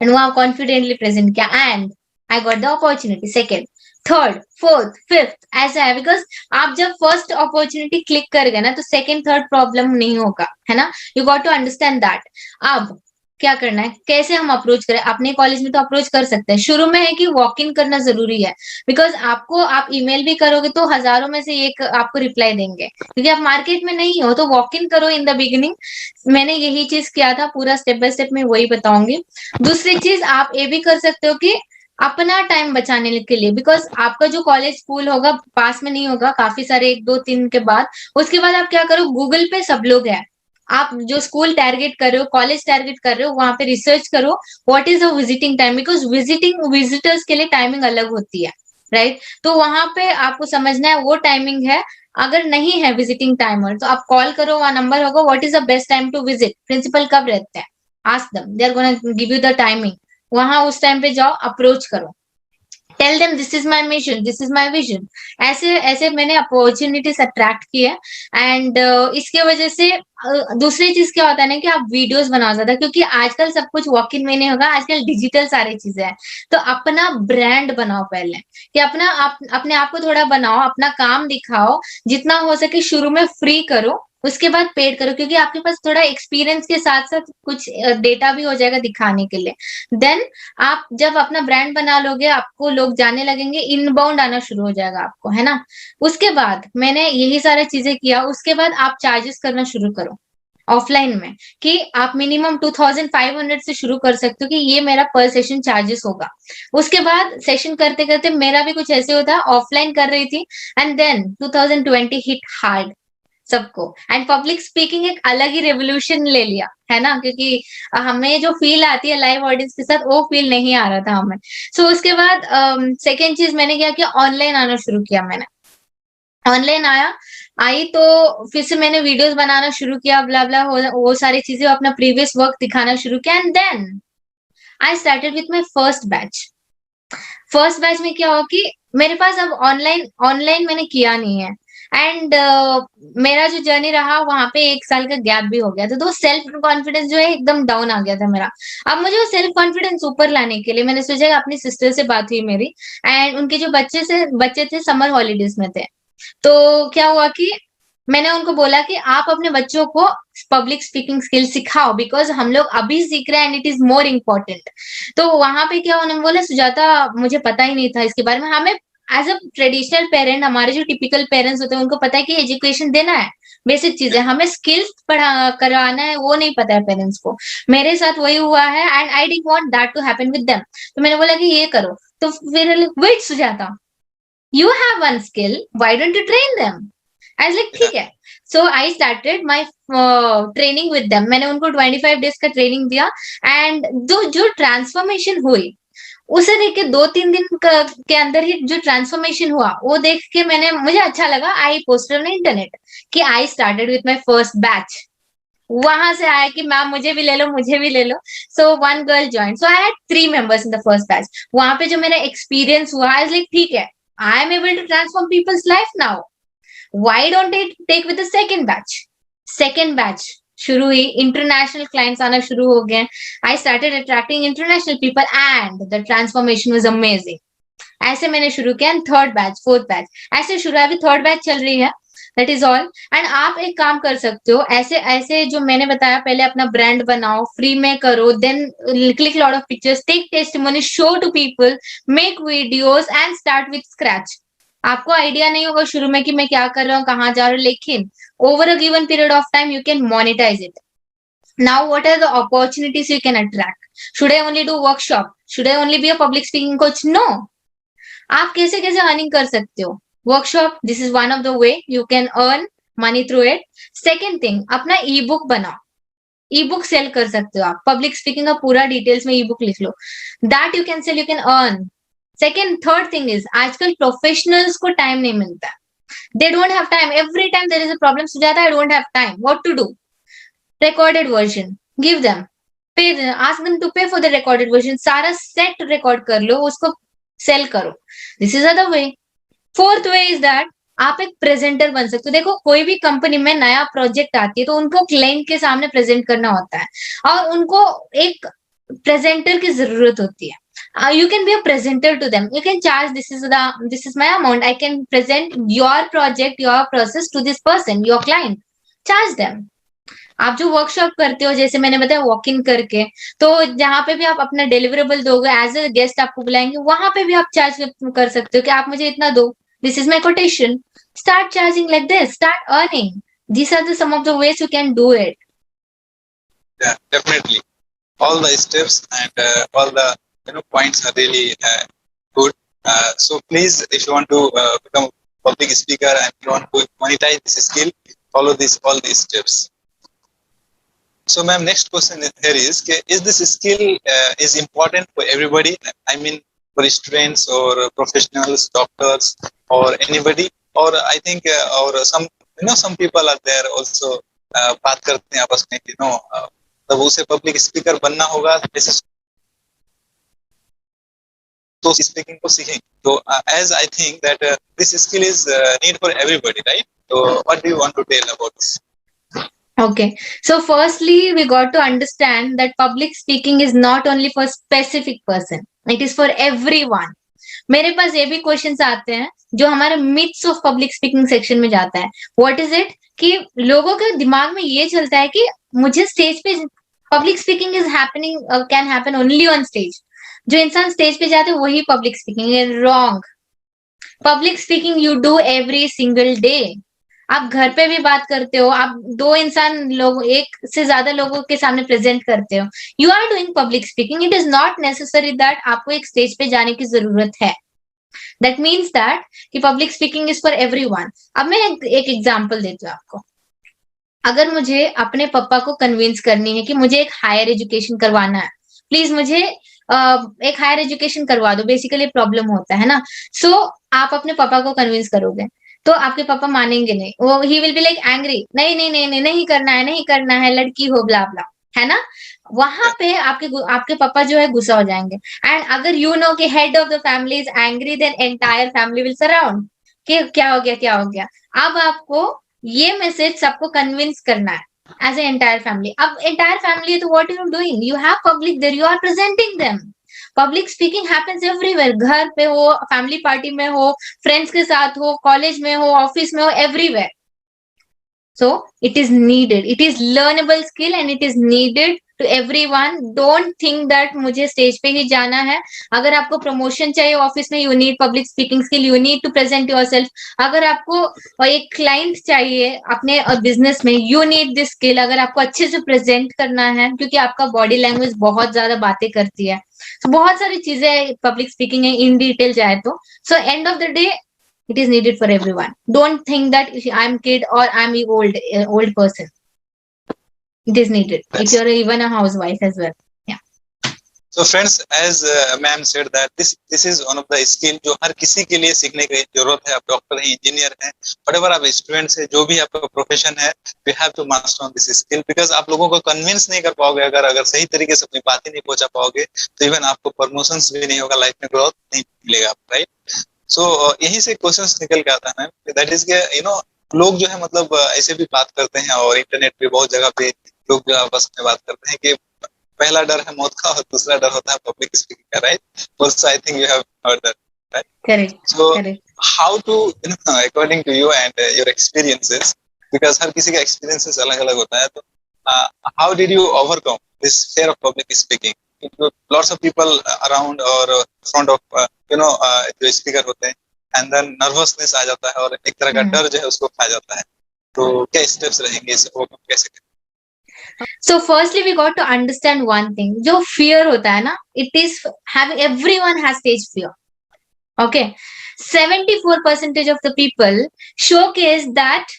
एंड वहां कॉन्फिडेंटली प्रेजेंट किया, and I got the opportunity. Second, third, fourth, fifth, ऐसा है। बिकॉज आप जब फर्स्ट अपॉर्चुनिटी क्लिक कर गए ना, तो सेकेंड थर्ड प्रॉब्लम नहीं होगा, है ना। You got to understand that. अब क्या करना है, कैसे हम अप्रोच करें। अपने कॉलेज में तो अप्रोच कर सकते हैं। शुरू में है कि वॉक इन करना जरूरी है, बिकॉज आपको आप ईमेल भी करोगे तो हजारों में से एक आपको रिप्लाई देंगे, क्योंकि आप मार्केट में नहीं हो। तो वॉक इन करो इन द बिगिनिंग। मैंने यही चीज किया था, पूरा स्टेप बाय स्टेप में वही बताऊंगी। दूसरी चीज आप ये भी कर सकते हो कि अपना टाइम बचाने के लिए, बिकॉज आपका जो कॉलेज स्कूल होगा पास में नहीं होगा, काफी सारे 1-2-3 के बाद। उसके बाद आप क्या करो, गूगल पे सब लोग हैं। आप जो स्कूल टारगेट कर रहे हो, कॉलेज टारगेट कर रहे हो, वहां पे रिसर्च करो what is the visiting time, because visitors के लिए टाइमिंग अलग होती है, राइट। तो वहां पे आपको समझना है वो टाइमिंग है। अगर नहीं है विजिटिंग टाइमर तो आप कॉल करो, वहां नंबर होगा, what is the best time to visit, principal कब रहते हैं, ask them, they are gonna give you the timing. वहां उस टाइम पे जाओ, अप्रोच करो, tell them this is my mission, this is my vision. ऐसे ऐसे मैंने अपॉर्चुनिटीज अट्रैक्ट की है, एंड इसके वजह से दूसरी चीज क्या होता है ना कि आप वीडियोस बनाओ ज्यादा, क्योंकि आजकल सब कुछ वॉक इन में नहीं होगा, आजकल डिजिटल सारी चीजें हैं। तो अपना ब्रांड बनाओ पहले, कि अपने आप को थोड़ा बनाओ, अपना काम दिखाओ, जितना हो सके शुरू में फ्री करो, उसके बाद पेड करो, क्योंकि आपके पास थोड़ा एक्सपीरियंस के साथ साथ कुछ डेटा भी हो जाएगा दिखाने के लिए। देन आप जब अपना ब्रांड बना लोगे, आपको लोग जानने लगेंगे, इनबाउंड आना शुरू हो जाएगा आपको, है ना। उसके बाद मैंने यही सारी चीजें किया। उसके बाद आप चार्जेस करना शुरू करो ऑफलाइन में, कि आप मिनिमम 2500 से शुरू कर सकते हो कि ये मेरा पर सेशन चार्जेस होगा। उसके बाद सेशन करते करते मेरा भी कुछ ऐसे होता, ऑफलाइन कर रही थी, एंड देन 2020 हिट हार्ड सबको, एंड पब्लिक स्पीकिंग एक अलग ही रेवोल्यूशन ले लिया, है ना, क्योंकि हमें जो फील आती है लाइव ऑडियंस के साथ, वो फील नहीं आ रहा था हमें। सो उसके बाद सेकेंड चीज मैंने क्या किया, ऑनलाइन आना शुरू किया मैंने। ऑनलाइन आई तो फिर से मैंने वीडियोस बनाना शुरू किया, ब्ला ब्ला वो सारी चीजें, अपना प्रीवियस वर्क दिखाना शुरू किया, and then I started with my first batch. First batch में क्या हुआ कि मेरे पास अब ऑनलाइन ऑनलाइन मैंने किया नहीं है, एंड मेरा जो जर्नी रहा वहां पे 1 साल का गैप भी हो गया था, तो सेल्फ कॉन्फिडेंस जो है एकदम डाउन आ गया था मेरा। अब मुझे वो सेल्फ कॉन्फिडेंस ऊपर लाने के लिए मैंने सोचा, अपनी सिस्टर से बात हुई मेरी, एंड उनके जो बच्चे थे समर हॉलीडेज में थे। तो क्या हुआ कि मैंने उनको बोला कि आप अपने बच्चों को पब्लिक स्पीकिंग स्किल सिखाओ, बिकॉज हम लोग अभी सीख रहे हैं and it is more important. तो वहां पे क्या उन्होंने बोला, सुजाता मुझे पता ही नहीं था इसके बारे में, हमें एज अ ट्रेडिशनल पेरेंट, हमारे जो टिपिकल पेरेंट्स होते हैं उनको पता है कि एजुकेशन देना है, बेसिक चीज है, हमें स्किल्स पढ़ा कराना है, वो नहीं पता है पेरेंट्स को। मेरे साथ वही हुआ है, and I didn't want that to happen with them. तो मैंने बोला कि ये करो। तो फिर wait Sujata, you have one skill, why don't you train them? I was like Yeah. ठीक है। So I started my training with them. मैंने उनको 25 डेज का ट्रेनिंग दिया, एंड जो ट्रांसफॉर्मेशन हुई उसे देख के 2-3 दिन के अंदर ही जो ट्रांसफॉर्मेशन हुआ वो देख के मुझे अच्छा लगा। आई पोस्टेड ऑन इंटरनेट कि आई started with my first batch. वहां से आया कि मैम मुझे भी ले लो, मुझे भी ले लो। So one girl join, so I had 3 members in the first batch. वहां पे जो मेरा एक्सपीरियंस हुआ, आई वाज लाइक ठीक है, I am able to transform people's life now. Why don't I take with the second batch? Second batch शुरू हुई, international clients आना शुरू हो गए। I started attracting international people and the transformation was amazing. ऐसे मैंने शुरू किया, and third batch, fourth batch, ऐसे शुरू है, अभी थर्ड बैच चल रही है। That is all. एंड आप एक काम कर सकते हो, ऐसे ऐसे जो मैंने बताया, पहले अपना ब्रांड बनाओ, फ्री में करो, then click lot of pictures, take testimony, show to people, make videos and start with scratch. आपको आइडिया नहीं होगा शुरू में कि मैं क्या कर रहा हूँ, कहाँ जा रहा हूँ, लेकिन over a given period of time you can monetize it. Now, what are the opportunities you can attract? Should I only do workshop? Should I only be a public speaking coach? No. आप कैसे कैसे earning कर सकते हो? Workshop, this is one of the way you can earn money through it. Second thing, अपना ई book बनाओ, ई book cell कर सकते हो आप। पब्लिक स्पीकिंग का पूरा डिटेल्स में ई बुक लिख लो, that you can sell, you can earn. Second, third thing is, आजकल प्रोफेशनल्स को टाइम नहीं मिलता, they don't have time. Every time there is a problem, Sujata I don't have time, what to do? Recorded version, give them, pay them, ask them to pay for the recorded version। सारा set record कर लो, उसको cell करो। This is other way. Fourth way is that आप एक presenter बन सकते हो। देखो, कोई भी कंपनी में नया प्रोजेक्ट आती है तो उनको क्लाइंट के सामने प्रेजेंट करना होता है, और उनको एक प्रेजेंटर की जरूरत होती है। You can be a presenter to them. You can charge, this is my amount, I can present your project, your process to this person, your client, charge them। आप जो वर्कशॉप करते हो, जैसे मैंने बताया वॉक इन करके, तो जहां पे भी आप अपना डिलीवरेबल दोगे, एज अ गेस्ट आपको बुलाएंगे, वहां पे भी आप चार्ज कर सकते हो कि आप मुझे इतना दो, this is my quotation. Start charging like this, start earning. These are the some of the ways you can do it. Yeah, definitely. All the steps and all the points are really good. So please, if you want to become a public speaker and you want to monetize this skill, follow all these steps. So, ma'am, next question here is this skill is important for everybody? I mean, for students or professionals, doctors, or anybody? Or I think, or some people are there also बात करते हैं आपस में, तब उसे public speaker बनना होगा, जैसे तो स्पीकिंग को सीखेंगे। तो as I think that this skill is need for everybody, right? So what do you want to tell about this? Okay. So firstly, we got to understand that public speaking is not only for specific person. It is for everyone. मेरे पास ये भी questions आते हैं जो हमारे myths of public speaking section में जाता है. What is it? कि लोगों के दिमाग में ये चलता है कि मुझे स्टेज पे public speaking is happening can happen only on stage. जो इंसान स्टेज पे जाते हैं वही पब्लिक स्पीकिंग है. Wrong. Public speaking you do every single day. आप घर पे भी बात करते हो, आप दो इंसान लोग एक से ज्यादा लोगों के सामने प्रेजेंट करते हो. You are doing public speaking. It is not necessary that आपको एक स्टेज पे जाने की जरूरत है. दैट मीन्स दैट कि public speaking is for everyone. अब मैं एक एग्जांपल देती हूँ आपको. अगर मुझे अपने पापा को कन्विंस करनी है कि मुझे एक हायर एजुकेशन करवाना है, प्लीज मुझे एक हायर एजुकेशन करवा दो, बेसिकली प्रॉब्लम होता है ना. सो आप अपने पापा को कन्विंस करोगे तो आपके पापा मानेंगे नहीं. वो he will be like angry. नहीं नहीं नहीं नहीं नहीं करना है, नहीं करना है, लड़की हो, ब्ला ब्ला, है ना. वहां पे आपके पापा जो है गुस्सा हो जाएंगे. एंड अगर यू नो कि head of the family is angry, then entire family will surround कि क्या हो गया, क्या हो गया. अब आपको ये मैसेज सबको कन्विंस करना है एज ए एंटायर फैमिली. अब एंटायर फैमिली है तो what you doing? You have public there, you are presenting them. Public speaking happens everywhere. घर पे हो, फैमिली पार्टी में हो, फ्रेंड्स के साथ हो, कॉलेज में हो, ऑफिस में हो, everywhere. So it is needed. It is learnable skill and it is needed to everyone. Don't think that मुझे स्टेज पे ही जाना है. अगर आपको प्रमोशन चाहिए ऑफिस में, you need public speaking skill. You need to present yourself. अगर आपको एक क्लाइंट चाहिए अपने बिजनेस में, you need this skill. अगर आपको अच्छे से प्रेजेंट करना है, क्योंकि आपका बॉडी लैंग्वेज बहुत ज्यादा बातें करती है. तो बहुत सारी चीजें पब्लिक स्पीकिंग है इन डिटेल जाए तो. So end of the day it is needed for everyone. Don't think that I'm kid or I'm old person. It is needed. If you're even a housewife as well. Yeah. So friends, as ma'am said that this is one of the skill जो हर किसी के लिए सीखने की जरूरत है. आप doctor हैं, इंजीनियर हैं, whatever आप स्टूडेंट्स हैं, जो भी आपका प्रोफेशन है, we have to master on this skill because आप लोगों को कन्विंस नहीं कर पाओगे. अगर सही तरीके से अपनी बातें नहीं पहुंचा पाओगे तो इवन आपको प्रमोशंस भी नहीं होगा, लाइफ में ग्रोथ नहीं मिलेगा. राइट. सो यहीं से क्वेश्चंस निकल के आता है दैट इज लोग जो है मतलब ऐसे भी बात करते हैं और इंटरनेट पे बहुत जगह पे लोग जो आपस में बात करते हैं कि पहला डर है मौत का और दूसरा डर होता है पब्लिक स्पीकिंग का. Right. Also I think you have heard that. Right. Correct. So Correct. How to according to you and your experiences, because हर किसी का एक्सपीरियंसेस अलग अलग होता है, तो how did you overcome this fear of public speaking? Lots of people around और front of जो स्पीकर होते हैं, एंड देन नर्वसनेस आ जाता है और एक तरह का डर जो है उसको खा जाता है. तो क्या स्टेप्स रहेंगे इसे ओवरकम कैसे करें? So firstly we got to understand one thing. जो fear होता है ना, it is having, everyone has stage fear. Okay. 74% of the people showcase that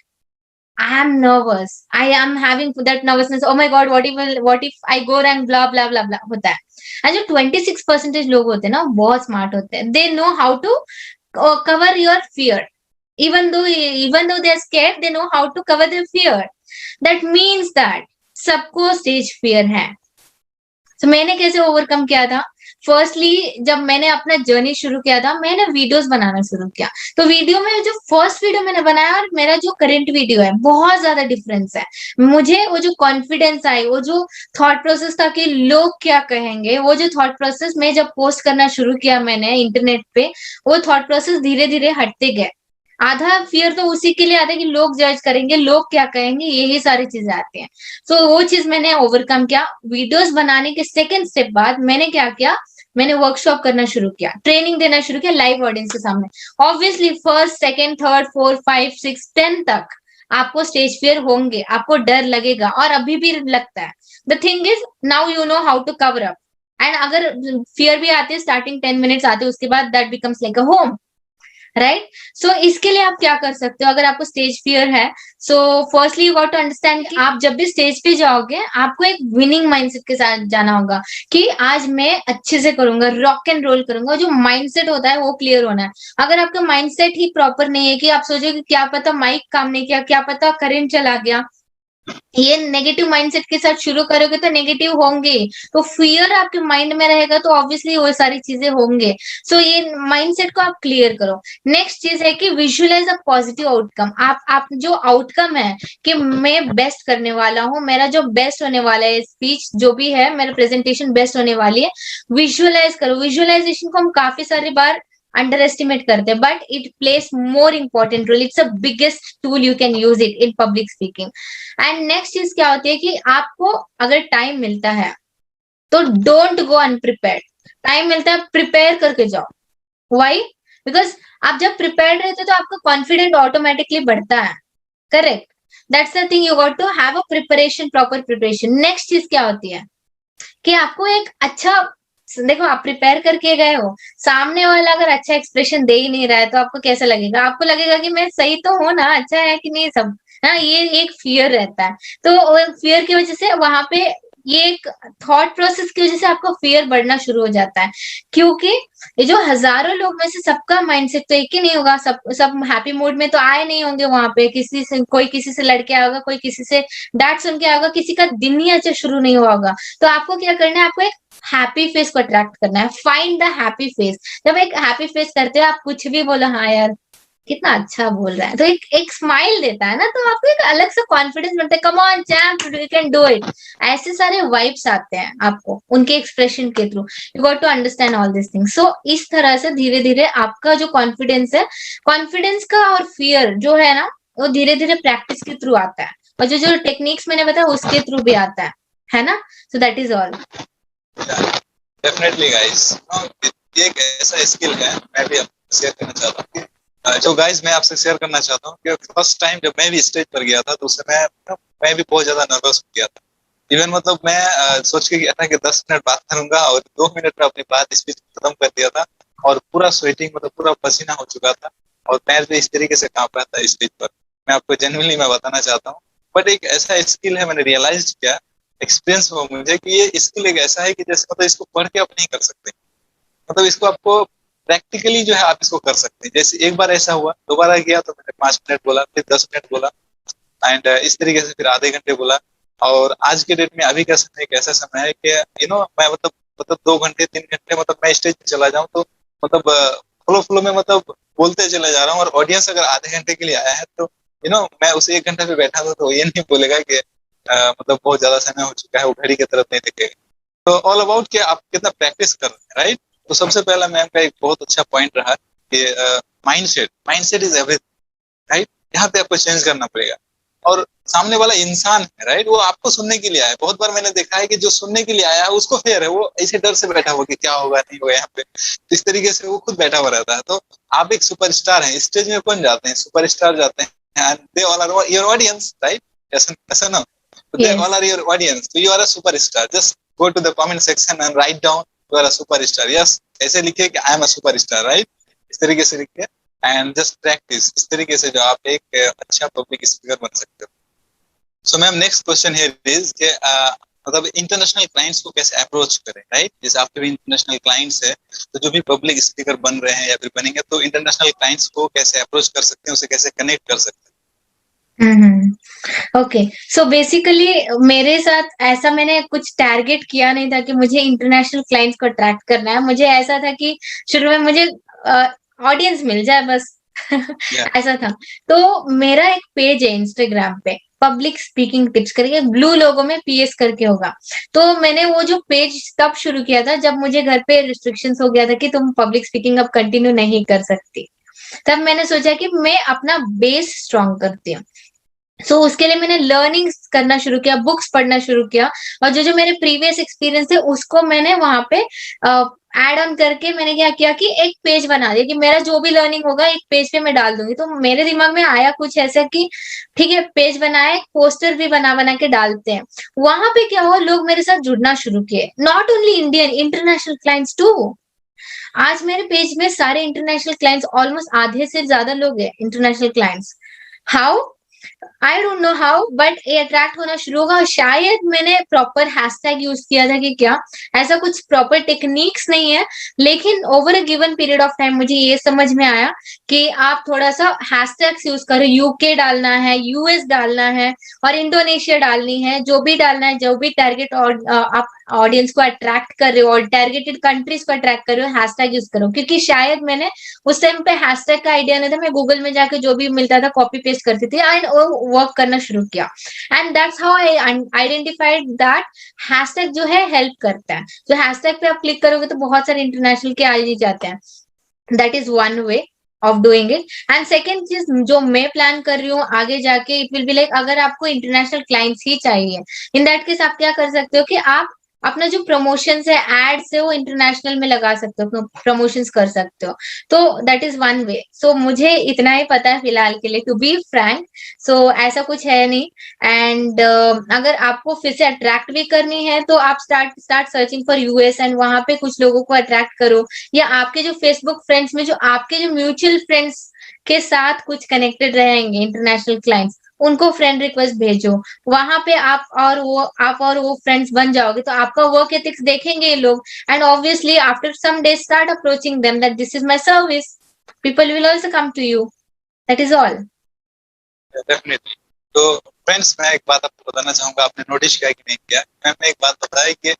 I am nervous. I am having that nervousness. Oh my God, what if I go and blah blah blah blah होता है. And जो 26% लोग होते हैं ना, बहुत smart होते हैं. They know how to cover your fear. Even though they are scared, they know how to cover their fear. That means that सबको स्टेज फियर है. तो मैंने कैसे ओवरकम किया था? फर्स्टली जब मैंने अपना जर्नी शुरू किया था, मैंने वीडियोस बनाना शुरू किया. तो वीडियो में जो फर्स्ट वीडियो मैंने बनाया और मेरा जो करंट वीडियो है, बहुत ज्यादा डिफरेंस है. मुझे वो जो कॉन्फिडेंस आई, वो जो थॉट प्रोसेस था कि लोग क्या कहेंगे, वो जो थॉट प्रोसेस में जब पोस्ट करना शुरू किया मैंने इंटरनेट पे, वो थॉट प्रोसेस धीरे धीरे हटते गए. आधा फियर तो उसी के लिए आता है कि लोग जज करेंगे, लोग क्या कहेंगे, यही सारी चीजें आती हैं. तो वो चीज मैंने ओवरकम किया. वीडियोस बनाने के सेकंड स्टेप बाद मैंने क्या किया, मैंने वर्कशॉप करना शुरू किया, ट्रेनिंग देना शुरू किया लाइव ऑडियंस के सामने. ऑब्वियसली फर्स्ट, सेकंड, थर्ड, 4, 5, 6, 10 तक आपको स्टेज फियर होंगे, आपको डर लगेगा और अभी भी लगता है. The thing is now you know how to cover up. And अगर फियर भी आते हैं, स्टार्टिंग 10 मिनट्स आते हैं, उसके बाद that becomes like a home. Right. So इसके लिए आप क्या कर सकते हो अगर आपको स्टेज फियर है? So firstly you got to understand कि आप जब भी स्टेज पे जाओगे, आपको एक विनिंग माइंडसेट के साथ जाना होगा कि आज मैं अच्छे से करूंगा, रॉक एंड रोल करूंगा. जो माइंडसेट होता है वो क्लियर होना है. अगर आपका माइंडसेट ही प्रॉपर नहीं है कि आप सोचो कि क्या पता माइक काम नहीं किया, क्या पता करंट चला गया, ये नेगेटिव माइंडसेट के साथ शुरू करोगे तो नेगेटिव होंगे, तो फियर आपके माइंड में रहेगा तो ऑब्वियसली वो सारी चीजें होंगे। सो ये माइंडसेट को आप क्लियर करो। नेक्स्ट चीज है कि विजुअलाइज अ पॉजिटिव आउटकम। आप जो आउटकम है कि मैं बेस्ट करने वाला हूँ, मेरा जो बेस्ट होने वाला है, स्पीच जो भी है, मेरा प्रेजेंटेशन बेस्ट होने वाली है, विजुअलाइज करो। विजुअलाइजेशन को हम काफी सारी बार अंडर एस्टिमेट करते हैं, but it plays more important role. It's a biggest tool you can use it in public speaking. And next चीज क्या होती है कि आपको अगर टाइम मिलता है तो डोंट गो अनप्रिपेयर्ड। टाइम मिलता है, प्रिपेयर करके जाओ। वाई? बिकॉज आप जब प्रिपेयर्ड रहते हो तो आपका कॉन्फिडेंट ऑटोमेटिकली बढ़ता है। Correct? That's the thing, you got to have a preparation, proper preparation. Next चीज क्या होती है कि आपको एक अच्छा, देखो आप प्रिपेयर करके गए हो, सामने वाला अगर अच्छा एक्सप्रेशन दे ही नहीं रहा है तो आपको कैसा लगेगा? आपको लगेगा कि मैं सही तो हूं ना, अच्छा है कि नहीं सब। हाँ, ये एक फियर रहता है। तो फियर की वजह से वहां पे ये एक थॉट प्रोसेस की वजह से आपका फियर बढ़ना शुरू हो जाता है, क्योंकि ये जो हजारों लोग में से सबका माइंडसेट तो एक ही नहीं होगा। सब हैप्पी मूड में तो आए नहीं होंगे वहां पे। किसी से, कोई किसी से लड़के आएगा, कोई किसी से डांट सुन के आएगा, किसी का दिन ही अच्छा शुरू नहीं हुआ होगा। तो आपको क्या करना है? आपको एक हैप्पी फेस को अट्रैक्ट करना है। Find the happy face. जब एक हैप्पी फेस करते हो, आप कुछ भी बोलो, हाँ यार कितना अच्छा बोल रहा है, तो एक एक स्माइल देता है ना, तो आपको एक अलग सा कॉन्फिडेंस मिलता है। Come on champ, you can do it. ऐसे सारे वाइब्स आते हैं आपको उनके एक्सप्रेशन के through. You got to understand all this things. So इस तरह से धीरे धीरे आपका जो कॉन्फिडेंस है, कॉन्फिडेंस का और फियर जो है ना, वो धीरे धीरे प्रैक्टिस के थ्रू आता है, और जो जो टेक्निक्स मैंने बताया उसके थ्रू भी आता है ना। So that is all. Definitely guys, ये एक ऐसा स्किल है, मैं भी आपको शेयर करना चाहता हूँ। जो गाइस मैं आपसे शेयर करना चाहता हूँ कि फर्स्ट टाइम जब मैं भी स्टेज पर गया था तो उस समय मैं भी बहुत ज्यादा नर्वस हो गया था। इवन मतलब मैं सोच के गया था कि 10 मिनट बात करूंगा और 2 मिनट में अपनी बात स्पीच खत्म कर दिया था, और पूरा स्वेटिंग, मतलब पूरा पसीना हो चुका था, और पैर भी इस तरीके से कांप रहा था स्टेज पर। मैं आपको जेन्युइनली मैं बताना चाहता हूँ। बट एक ऐसा स्किल है, मैंने रियलाइज किया, एक्सपीरियंस हुआ मुझे कि ये स्किल एक ऐसा है कि जैसे मतलब इसको पढ़ के आप नहीं कर सकते। मतलब इसको आपको प्रैक्टिकली जो है आप इसको कर सकते हैं। जैसे एक बार ऐसा हुआ, दोबारा गया तो मैंने 5 मिनट बोला, फिर 10 मिनट बोला, एंड इस तरीके से फिर आधे घंटे बोला। और आज के डेट में अभी का समय एक ऐसा समय है कि मैं मतलब 2 घंटे 3 घंटे मतलब मैं स्टेज पे चला जाऊं तो मतलब फ्लो फ्लो में मतलब बोलते चले जा रहा हूँ, और ऑडियंस अगर आधे घंटे के लिए आया है तो मैं उस 1 घंटे पे बैठा था, तो ये नहीं बोलेगा कि मतलब बहुत ज्यादा समय हो चुका है, वो घड़ी की तरफ नहीं देखेगा। तो ऑल अबाउट कि आप कितना प्रैक्टिस कर रहे हैं, राइट। तो सबसे पहला मैम का एक बहुत अच्छा पॉइंट रहा कि mindset, mindset is everything, right. यहाँ पे आपको चेंज करना पड़ेगा। और सामने वाला इंसान है, राइट, वो आपको सुनने के लिए आया है। बहुत बार मैंने देखा है कि जो सुनने के लिए आया है उसको फेयर है, वो ऐसे डर से बैठा हुआ कि क्या होगा नहीं होगा यहाँ पे, तो इस तरीके से वो खुद बैठा हुआ रहता है। तो आप एक सुपरस्टार हैं, स्टेज में कौन जाते हैं? सुपरस्टार जाते हैं, and they all are your audience, right. ऐसा ऐसा ना, they all yes. are your audience, so you are a superstar. Just go to the comment section and write down you are a superstar. Yes, ऐसे लिखिए कि I am a superstar, right? इस तरीके से लिखिए and just practice। इस तरीके से जो आप एक अच्छा पब्लिक स्पीकर बन सकते हो। So ma'am, next question here is कि मतलब इंटरनेशनल क्लाइंट्स को कैसे अप्रोच करें, राइट। जैसे आपके भी इंटरनेशनल क्लाइंट्स है, तो जो भी पब्लिक स्पीकर बन रहे हैं या फिर बनेंगे, तो इंटरनेशनल क्लाइंट्स को कैसे अप्रोच कर सकते हैं, उसे कैसे कनेक्ट कर सकते ओके। सो बेसिकली मेरे साथ ऐसा, मैंने कुछ टारगेट किया नहीं था कि मुझे इंटरनेशनल क्लाइंट्स को अट्रैक्ट करना है। मुझे ऐसा था कि शुरू में मुझे ऑडियंस मिल जाए बस। हैं? ऐसा था। तो मेरा एक पेज है इंस्टाग्राम पे, पब्लिक स्पीकिंग टिप्स करके, ब्लू लोगो में पीएस करके होगा। तो मैंने वो जो पेज तब शुरू किया था जब मुझे घर पे रिस्ट्रिक्शंस हो गया था कि तुम पब्लिक स्पीकिंग अब कंटिन्यू नहीं कर सकती। तब मैंने सोचा कि मैं अपना बेस स्ट्रॉन्ग करती हूँ। सो उसके लिए मैंने लर्निंग्स करना शुरू किया, बुक्स पढ़ना शुरू किया, और जो जो मेरे प्रीवियस एक्सपीरियंस थे उसको मैंने वहां पे ऐड ऑन करके मैंने क्या किया कि एक पेज बना दिया कि मेरा जो भी लर्निंग होगा एक पेज पे मैं डाल दूंगी। तो मेरे दिमाग में आया कुछ ऐसा कि ठीक है, पेज बनाए, पोस्टर भी बना बना के डालते हैं। वहां पे क्या हुआ, लोग मेरे साथ जुड़ना शुरू किए, not only Indian, international clients too. आज मेरे पेज में सारे इंटरनेशनल क्लाइंट्स, ऑलमोस्ट आधे से ज्यादा लोग हैं international clients. How? I don't know how, but ये अट्रैक्ट होना शुरू होगा। शायद मैंने प्रॉपर हैशटैग यूज किया था कि क्या, ऐसा कुछ प्रॉपर टेक्निक्स नहीं है, लेकिन over a given period of time मुझे ये समझ में आया कि आप थोड़ा सा हैशटैग्स यूज करो। यूके डालना है, यूएस डालना है, और इंडोनेशिया डालनी है। जो भी डालना है, जो भी टारगेट और आप ऑडियंस को अट्रैक्ट कर रहे हो और टारगेटेड कंट्रीज को अट्रैक्ट कर रहे हो, हैशटैग यूज करो। क्योंकि शायद मैंने उस टाइम पे हैशटैग का आइडिया नहीं था, मैं गूगल में जाके जो भी मिलता था कॉपी पेस्ट करती थी एंड वो वर्क करना शुरू किया। And that's how I identified that hashtag जो है हेल्प करता है। जो हैशटैग पे आप क्लिक करोगे तो बहुत सारे इंटरनेशनल के आ ही जाते हैं। That is one way of doing it. And second चीज जो मैं प्लान कर रही हूँ आगे जाके, इट विल बी लाइक, अगर आपको इंटरनेशनल क्लाइंट्स ही चाहिए, इन दैट केस आप क्या कर सकते हो कि आप अपना जो प्रमोशंस है, एड्स है, वो इंटरनेशनल में लगा सकते हो, प्रमोशंस कर सकते हो। तो दैट इज वन वे। सो मुझे इतना ही पता है फिलहाल के लिए, टू बी फ्रैंक। सो ऐसा कुछ है नहीं। एंड अगर आपको फिर से अट्रैक्ट भी करनी है तो आप start searching for US and वहां पे कुछ लोगों को अट्रैक्ट करो, या आपके जो फेसबुक फ्रेंड्स में जो आपके जो म्यूचुअल फ्रेंड्स के साथ कुछ कनेक्टेड रहेंगे इंटरनेशनल क्लाइंट्स, उनको फ्रेंड रिक्वेस्ट भेजो। वहां पे आप और वो फ्रेंड्स बन जाओगे, तो आपका वर्क एथिक्स देखेंगे ये लोग, and obviously after some days start approaching them that this is my service, people will also come to you. That is all. Definitely. तो फ्रेंड्स, मैं एक बात आपको बताना चाहूंगा, आपने नोटिस किया कि नहीं किया, मैं एक बात बताया कि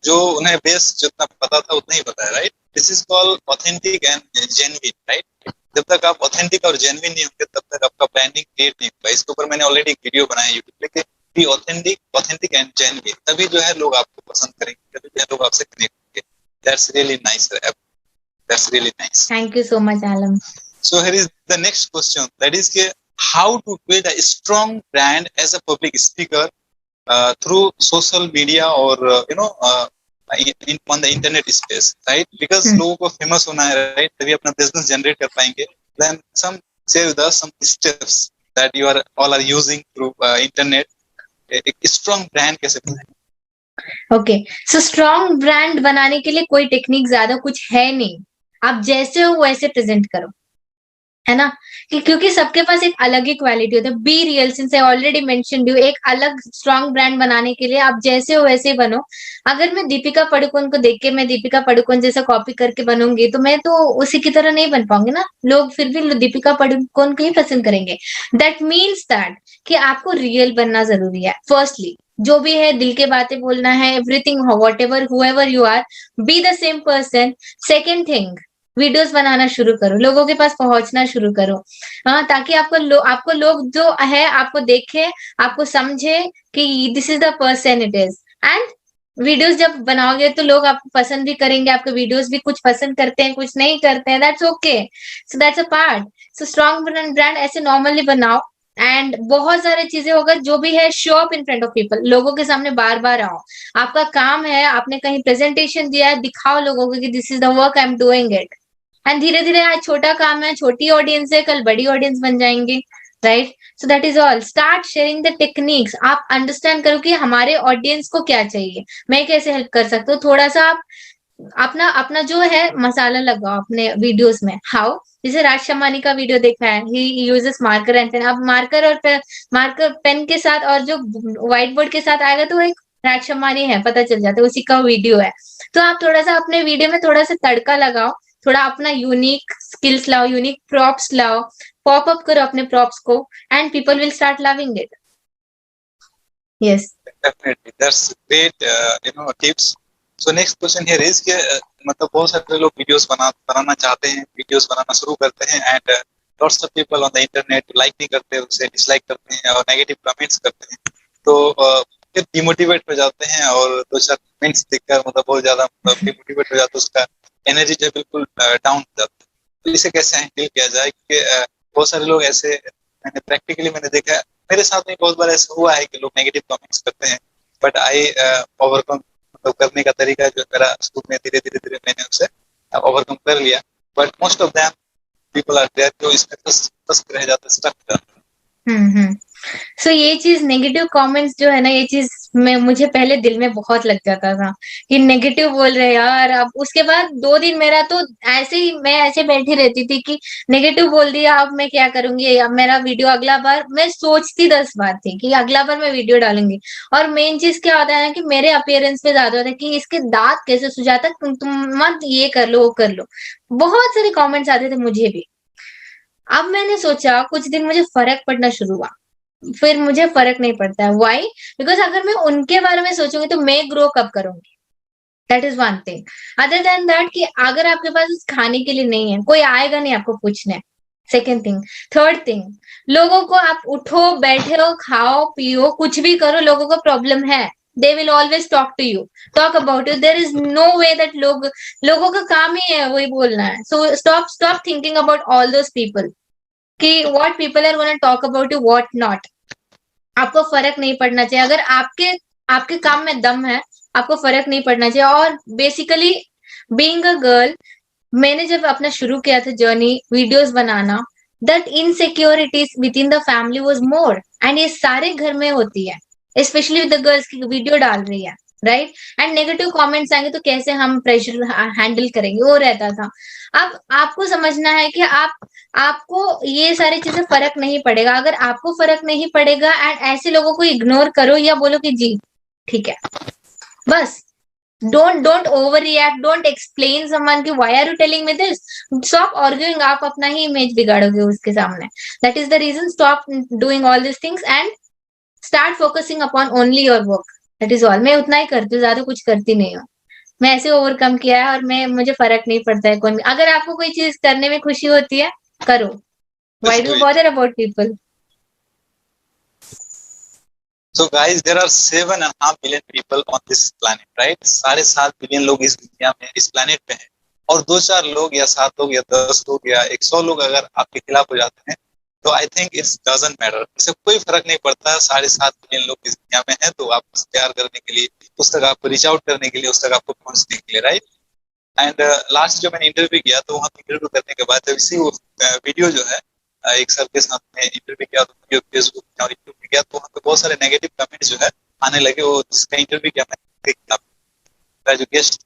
जो उन्हें बेस जितना पता था उतना ही बताया, right? This is called authentic and genuine, right? जब तक आप ऑथेंटिक और जेन्युइन नहीं होंगे तब तक आपका ब्रांडिंग क्रिएट नहीं होगा। इसके ऊपर मैंने ऑलरेडी एक वीडियो बनाया यूट्यूब पे, बी ऑथेंटिक एंड जेन्युइन, तभी जो है लोग आपको पसंद करेंगे, तभी जो है लोग आपसे कनेक्ट होंगे। That's really nice, that's really nice. Thank you so much Alam. So here is the next question, that is how to build a strong brand as a public speaker through social media or on the internet space, right? Because लोगों को famous होना है, right? तभी अपना business generate कर पाएंगे। Then some share with us some steps that you are all are using through internet। एक strong brand कैसे बनाएं? ओके, सो स्ट्रॉन्ग ब्रांड बनाने के लिए कोई टेक्निक ज्यादा कुछ है नहीं। आप जैसे हो वैसे प्रेजेंट करो, है ना? क्योंकि सबके पास एक अलग ही क्वालिटी होता है। Be real, since I already mentioned you, एक अलग स्ट्रॉन्ग ब्रांड बनाने के लिए आप जैसे हो वैसे बनो। अगर मैं दीपिका पादुकोण को देख के मैं दीपिका पादुकोण जैसा कॉपी करके बनूंगी तो मैं तो उसी की तरह नहीं बन पाऊंगी ना। लोग फिर भी दीपिका पादुकोण को ही पसंद करेंगे। दैट मीन्स दैट कि आपको रियल बनना जरूरी है। फर्स्टली, जो भी है दिल के बातें बोलना है, everything, whatever whoever you are, be the same person. Second thing, videos बनाना शुरू करो, लोगों के पास पहुंचना शुरू करो, हाँ, ताकि आपको लोग जो है आपको देखे, आपको समझे कि this is the person it is. And videos जब बनाओगे तो लोग आपको पसंद भी करेंगे। आपके वीडियोस भी कुछ पसंद करते हैं, कुछ नहीं करते हैं, that's okay. So that's a part. So strong brand ऐसे नॉर्मली बनाओ, एंड बहुत सारी चीजें होगा जो भी है, show up in front of people, लोगों के सामने बार बार आओ। आपका काम है, आपने कहीं प्रेजेंटेशन दिया है, दिखाओ लोगों को कि this is the work I am doing it. And धीरे धीरे आज छोटा काम है, छोटी ऑडियंस है, कल बड़ी ऑडियंस बन जाएंगे, right? So that is all. Start sharing the techniques. आप अंडरस्टैंड करो कि हमारे ऑडियंस को क्या चाहिए, मैं कैसे हेल्प कर सकता हूँ। थोड़ा सा आप अपना अपना जो है मसाला लगाओ अपने वीडियोस में। हाउ? जैसे राज शमानी का वीडियो देखा है, he uses marker and pen. अब मार्कर और मार्कर पेन के साथ और जो व्हाइट बोर्ड के साथ आएगा तो एक राज शमानी है, पता चल जाता है, उसी का वीडियो है। तो आप थोड़ा सा अपने वीडियो में थोड़ा सा तड़का लगाओ, थोड़ा अपना यूनिक स्किल्स लाओ, यूनिक प्रॉप्स लाओ, पॉप अप करो अपने प्रॉप्स को, and people will start loving it. Yes, Definitely, that's great, tips. So next question here is कि मतलब बहुत सारे लोग वीडियोस बनाना चाहते हैं, वीडियोस बनाना शुरू करते हैं, and lots of people on the internet like नहीं करते, उसे डिसलाइक करते हैं और नेगेटिव कमेंट्स करते हैं। तो फिर डिमोटिवेट हो जाते हैं, और दो चार कमेंट्स देखकर मतलब बहुत ज्यादा डिमोटिवेट हो जाता है, उसका एनर्जी जो बिल्कुल डाउन हो जाता है। तो इसे कैसे हैंडल किया जाए? कि बहुत सारे लोग ऐसे, मैंने देखा है, मेरे साथ में बहुत बार ऐसा हुआ है कि लोग नेगेटिव कमेंट्स करते हैं, बट आई ओवरकम, मतलब करने का तरीका जो मेरा शुरू में धीरे धीरे मैंने उसे ओवरकम कर लिया। But most of them people are there जो इसमें फंस रह जाते हैं, स्टक हो जाते हैं। सो ये चीज नेगेटिव कमेंट्स जो है ना, ये चीज मैं मुझे पहले दिल में बहुत लग जाता था कि नेगेटिव बोल रहे हैं यार। अब उसके बाद 2 दिन मेरा तो ऐसे ही, मैं ऐसे बैठी रहती थी कि नेगेटिव बोल दिया, अब मैं क्या करूंगी, अब मेरा वीडियो अगला बार, मैं सोचती 10 बार थी कि अगला बार मैं वीडियो डालूंगी। और मेन चीज क्या होता है ना कि मेरे अपीयरेंस पे ज्यादा होता है कि इसके दांत कैसे सुजाता, तुम मत ये कर लो वो कर लो। बहुत सारे कमेंट्स आते थे मुझे भी। अब मैंने सोचा कुछ दिन मुझे फर्क पड़ना शुरू हुआ, फिर मुझे फर्क नहीं पड़ता है। व्हाई? बिकॉज अगर मैं उनके बारे में सोचूंगी तो मैं ग्रो कब करूंगी? That is one thing. Other than that कि अगर आपके पास उस खाने के लिए नहीं है, कोई आएगा नहीं आपको पूछने। Second thing. थर्ड थिंग, लोगों को आप उठो बैठो खाओ पियो कुछ भी करो, लोगों को प्रॉब्लम है, they will always talk to you, talk about you. There is no way that लोगों का काम ही है वही बोलना है। So stop stop thinking about all those people कि what people are gonna talk about you what not. आपको फर्क नहीं पड़ना चाहिए। अगर आपके आपके काम में दम है, आपको फर्क नहीं पड़ना चाहिए। और बेसिकली बीइंग अ गर्ल, मैंने जब अपना शुरू किया था journey videos banana, that insecurities with in the family was more, and ये सारे घर में होती है, स्पेशली विद द गर्ल्स की वीडियो डाल रही है, राइट। एंड नेगेटिव कमेंट्स आएंगे तो कैसे हम प्रेशर हैंडल करेंगे, वो रहता था। अब आपको समझना है कि आपको ये सारी चीजें फर्क नहीं पड़ेगा। अगर आपको फर्क नहीं पड़ेगा एंड ऐसे लोगों को इग्नोर करो या बोलो कि जी ठीक है, बस। Don't overreact, don't explain someone कि why are you telling me this. Stop arguing, आप अपना ही इमेज बिगाड़ोगे उसके सामने। That is the reason, stop doing all this things and start focusing upon only your work. That is all. मैं उतना ही करती हूँ, ज्यादा कुछ करती नहीं हूँ। मैं ऐसे ओवरकम किया है और मैं मुझे फर्क नहीं पड़ता है कौन। अगर आपको कोई चीज करने में खुशी होती है, करो। Why Just do do you it. bother about people? So guys, there are 7.5 billion people on this planet, right? 7.5 billion लोग इस दुनिया में, इस planet पे हैं। और 2-4 लोग या 7 लोग या 10 लोग या 100 लोग अगर आपके खिलाफ हो जाते हैं, तो I think it's doesn't matter, इससे कोई फर्क नहीं पड़ता। 7.5 बिलियन लोग इस दुनिया में हैं, तो आपको प्यार करने के लिए, उस तक आपको रीच आउट करने के लिए, उस तक आपको पहुंचने के लिए, राइट। एंड लास्ट जो मैंने इंटरव्यू किया, तो वहाँ पे इंटरव्यू करने के बाद जब इसी वीडियो जो है, एक सर के साथ में इंटरव्यू किया, तो वीडियो फेसबुक में और यूट्यूब में किया, तो वहाँ पे बहुत सारे नेगेटिव कमेंट्स जो है आने लगे। वो जिसका इंटरव्यू किया मैं, जो गेस्ट,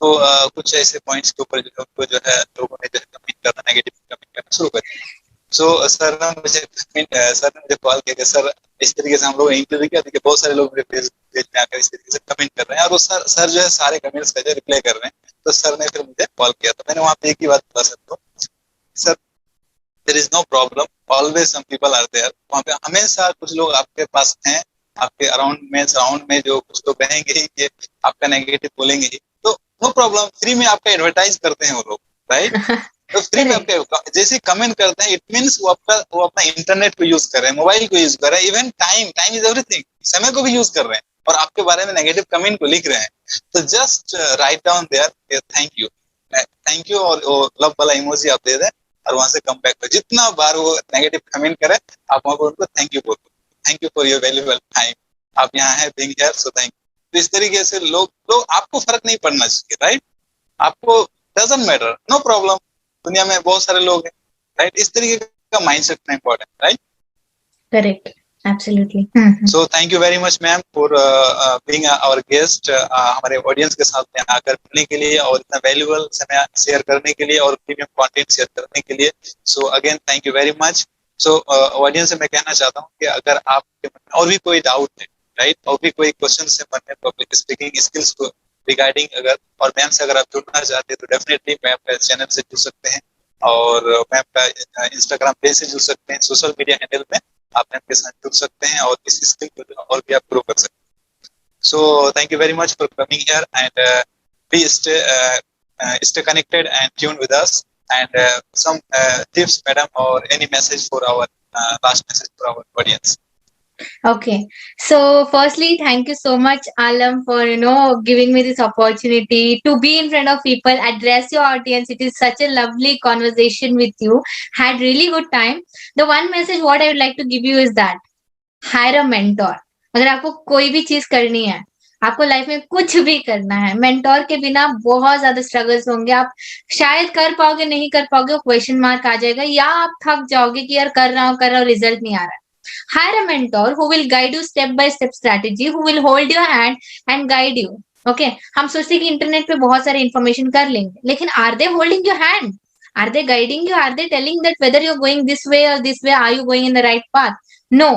तो कुछ ऐसे पॉइंट्स के ऊपर जो है लोगों ने जो है कमेंट करना, नेगेटिव कमेंट करना शुरू कर दिया। सो सर ने मुझे कॉल किया कि सर इस तरीके से हम लोग इंटरव्यू किया, देखिए बहुत सारे लोग मेरे पेज में आकर इस तरीके से कमेंट कर रहे हैं, और वो सर जो है सारे कमेंट्स का जो रिप्लाई कर रहे हैं। तो सर ने फिर मुझे कॉल किया, तो मैंने वहाँ पे एक ही बात बोला सर को, sir there is no problem, always some people are there. वहाँ पे हमेशा कुछ लोग आपके पास हैं, आपके सराउंड में जो कुछ लोग रहेंगे ही, कि आपका नेगेटिव बोलेंगे ही, तो नो प्रॉब्लम, फ्री में आपका एडवर्टाइज करते हैं वो लोग, राइट। तो फ्री में Correct. आपके जैसे कमेंट करते हैं, इट मीन्स वो अपना इंटरनेट को यूज कर रहे हैं, मोबाइल को यूज कर रहे हैं, इवन टाइम इज एवरीथिंग, समय को भी यूज कर रहे हैं, और आपके बारे में नेगेटिव कमेंट को लिख रहे हैं। तो just write down there thank you और लव वाला इमोजी आप दे दें, और वहां से कम बैक कर। जितना बार वो नेगेटिव कमेंट करे, आप वहां पर उनको थैंक यू बोलो, thank you for your valuable time, आप यहाँ है being here, so thank you. तो इस तरीके से लोग आपको फर्क नहीं पड़ना चाहिए, राइट। आपको डजंट मैटर, नो प्रॉब्लम, दुनिया में बहुत सारे लोग हैं, राइट। इस तरीके का माइंडसेट रखना important, right. Correct. Absolutely. So thank you very much ma'am for being our guest, हमारे ऑडियंस के साथ में आकर मिलने के लिए, और इतना वैल्यूएबल समय शेयर करने के लिए, और प्रीमियम कंटेंट शेयर करने के लिए। So again thank you very much. So audience से मैं कहना चाहता हूँ कि अगर आपके मन में और भी कोई डाउट है, राइट, और भी कोई क्वेश्चन है मन में पब्लिक स्पीकिंग स्किल्स को रिगार्डिंग, अगर, और मैम से अगर आप जुड़ना चाहते हैं, तो डेफिनेटली मैम का चैनल से जुड़ सकते हैं, और मैम का इंस्टाग्राम पेज से जुड़ सकते हैं, सोशल मीडिया हैंडल में आप मैम के साथ जुड़ सकते हैं, और इस स्किल को और भी आप ग्रो कर सकते हैं। सो thank you very much for coming here, and please stay connected and tune with us, and some tips madam, or any message for our last message for our audience. Okay. So firstly, thank you so much, Alam, for giving me this opportunity to be in front of people, address your audience. It is such a lovely conversation with you. Had really good time. The one message what I would like to give you is that hire a mentor. अगर आपको कोई भी चीज करनी है, आपको life में कुछ भी करना है, मेंटोर के बिना बहुत ज्यादा स्ट्रगल्स होंगे। आप शायद कर पाओगे नहीं कर पाओगे, क्वेश्चन मार्क आ जाएगा, या आप थक जाओगे कि यार कर रहा हूँ रिजल्ट नहीं आ रहा है। Hire a mentor who will guide you step by step strategy, who will hold your hand and guide you. Okay, हम सोचते हैं कि इंटरनेट पे बहुत सारे इंफॉर्मेशन कर लेंगे, लेकिन are they holding your hand? Are they guiding you? Are they telling that whether you're going this way or this way, are you going in the right path? No.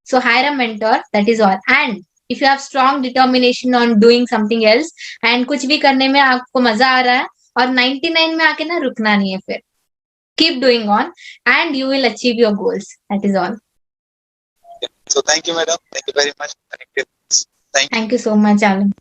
So hire a mentor, that is all. And if you have strong determination on doing something else and कुछ भी करने में आपको मजा आ रहा है और 99 में आके ना रुकना नहीं है, फिर keep doing on and you will achieve your goals. That is all. So thank you, madam. Thank you very much. Thank you. Thank you so much, Alan.